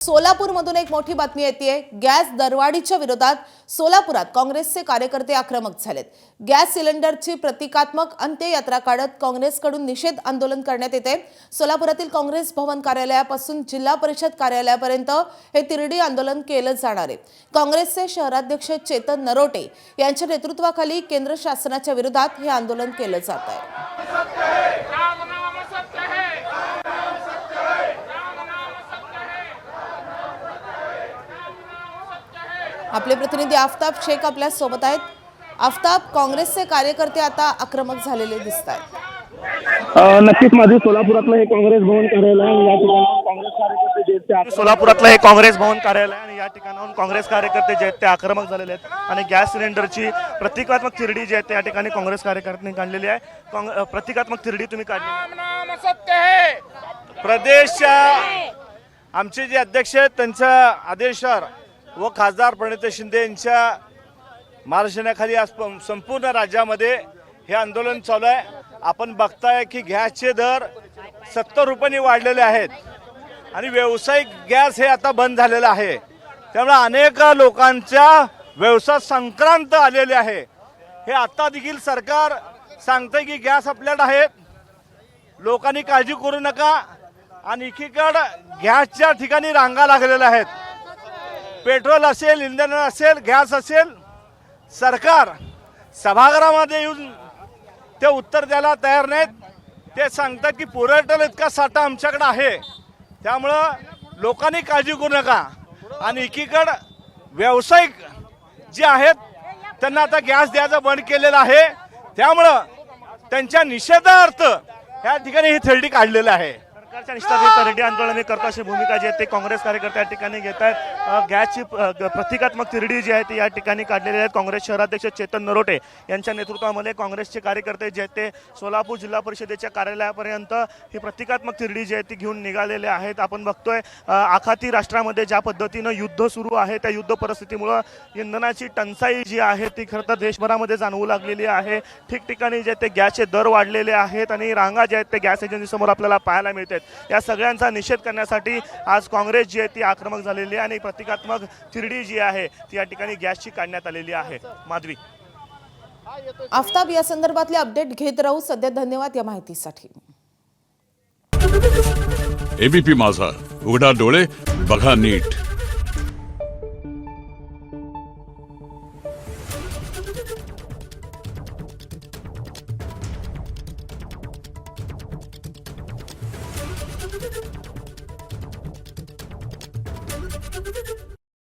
सोलापूरमधून एक मोठी बातमी येतेय। गॅस दरवाढीच्या विरोधात सोलापुरात काँग्रेसचे कार्यकर्ते आक्रमक झालेत। गॅस सिलेंडरची प्रतिकात्मक अंत्ययात्रा काढत काँग्रेसकडून निषेध आंदोलन करण्यात येते। सोलापुरातील काँग्रेस भवन कार्यालयापासून जिल्हा परिषद कार्यालयापर्यंत हे तिरडी आंदोलन केलं जाणार आहे। काँग्रेसचे शहराध्यक्ष चेतन नरोटे यांच्या नेतृत्वाखाली केंद्र शासनाच्या विरोधात हे आंदोलन केलं जात आहे। आपले प्रतिनिधी आफताब शेख आपल्या सोबत आहेत। आफताब, काँग्रेसचे कार्यकर्ते आता आक्रमक झालेले दिसतात। नक्कीच माझे सोलापुरातलं हे काँग्रेस भवन कार्यालय आणि या ठिकाणी काँग्रेस कार्यकर्ते जे सोलापुरातलं हे काँग्रेस भवन कार्यालय आणि या ठिकाणाहून काँग्रेस कार्यकर्ते जे आहेत ते आक्रमक झालेले आहेत आणि गॅस सिलेंडरची प्रतिकात्मक तिरडी जी आहे त्या ठिकाणी काँग्रेस कार्यकर्त्यांनी काढलेली आहे। प्रतिकात्मक तिरडी तुम्ही काढली आहे। प्रदेशच्या आमचे जे अध्यक्ष आहेत त्यांच्या आदेशावर व खासदार प्रणिती शिंदे यांच्या मार्गदर्शनाखाली आज संपूर्ण राज्यामध्ये हे आंदोलन चालू आहे। आपण बघताय की गॅसचे दर 70 रुपयांनी वाढलेले आहेत आणि व्यावसायिक गॅस हे आता बंद झालेलं आहे। त्यामुळे अनेक लोकांच्या व्यवसाय संक्रांत आलेले आहे। हे आता देखील सरकार सांगतंय की गॅस आपल्याकडे आहेत, लोकांनी काळजी करू नका। आणि एकीकडे गॅसच्या ठिकाणी रांगा लागलेल्या आहेत। पेट्रोल असेल, इंधन असेल, गॅस असेल, सरकार सभागृहामध्ये येऊन ते उत्तर द्यायला तयार नाहीत। ते सांगतात की पुरवठ्याला इतका साठा आमच्याकडे आहे, त्यामुळं लोकांनी काळजी करू नका। आणि एकीकडे व्यावसायिक जे आहेत त्यांना आता गॅस द्यायचं बंद केलेलं आहे, त्यामुळं त्यांच्या निषेधार्थ या ठिकाणी ही तिरडी काढलेली आहे। सरकारच्या निषेधार्थ तिरडी आंदोलन करतो अशी भूमिका जी आहे ते काँग्रेस कार्यकर्ते या ठिकाणी घेत आहेत। गॅसची प्रतिकात्मक तिरडी जी आहे ती या ठिकाणी काढलेली आहे। काँग्रेस शहराध्यक्ष चेतन नरोटे यांच्या नेतृत्वामध्ये काँग्रेसचे कार्यकर्ते जे आहेत ते सोलापूर जिल्हा परिषदेच्या कार्यालयापर्यंत ही प्रतिकात्मक तिरडी जी आहे ती घेऊन निघालेले आहेत। आपण बघतोय आखाती राष्ट्रामध्ये ज्या पद्धतीनं युद्ध सुरू आहे त्या युद्ध परिस्थितीमुळे इंधनाची टंचाई जी आहे ती खरं तर देशभरामध्ये जाणवू लागलेली आहे। ठिकठिकाणी जे ते गॅसचे दर वाढलेले आहेत आणि रांगा ज्या आहेत ते गॅस एजन्सीसमोर आपल्याला पाहायला मिळतात। या सगळ्यांचा निषेध करण्यासाठी आज काँग्रेस जी आहे ती आक्रमक झालेली आहे आणि प्रतिकात्मक तिरडी जी आहे ती या ठिकाणी गॅसची काढण्यात आलेली आहे। माधवी, आफताब, या संदर्भातले अपडेट घेत राहू। सध्या धन्यवाद या माहितीसाठी। एबीपी माझा, उघडा डोळे बघा नीट।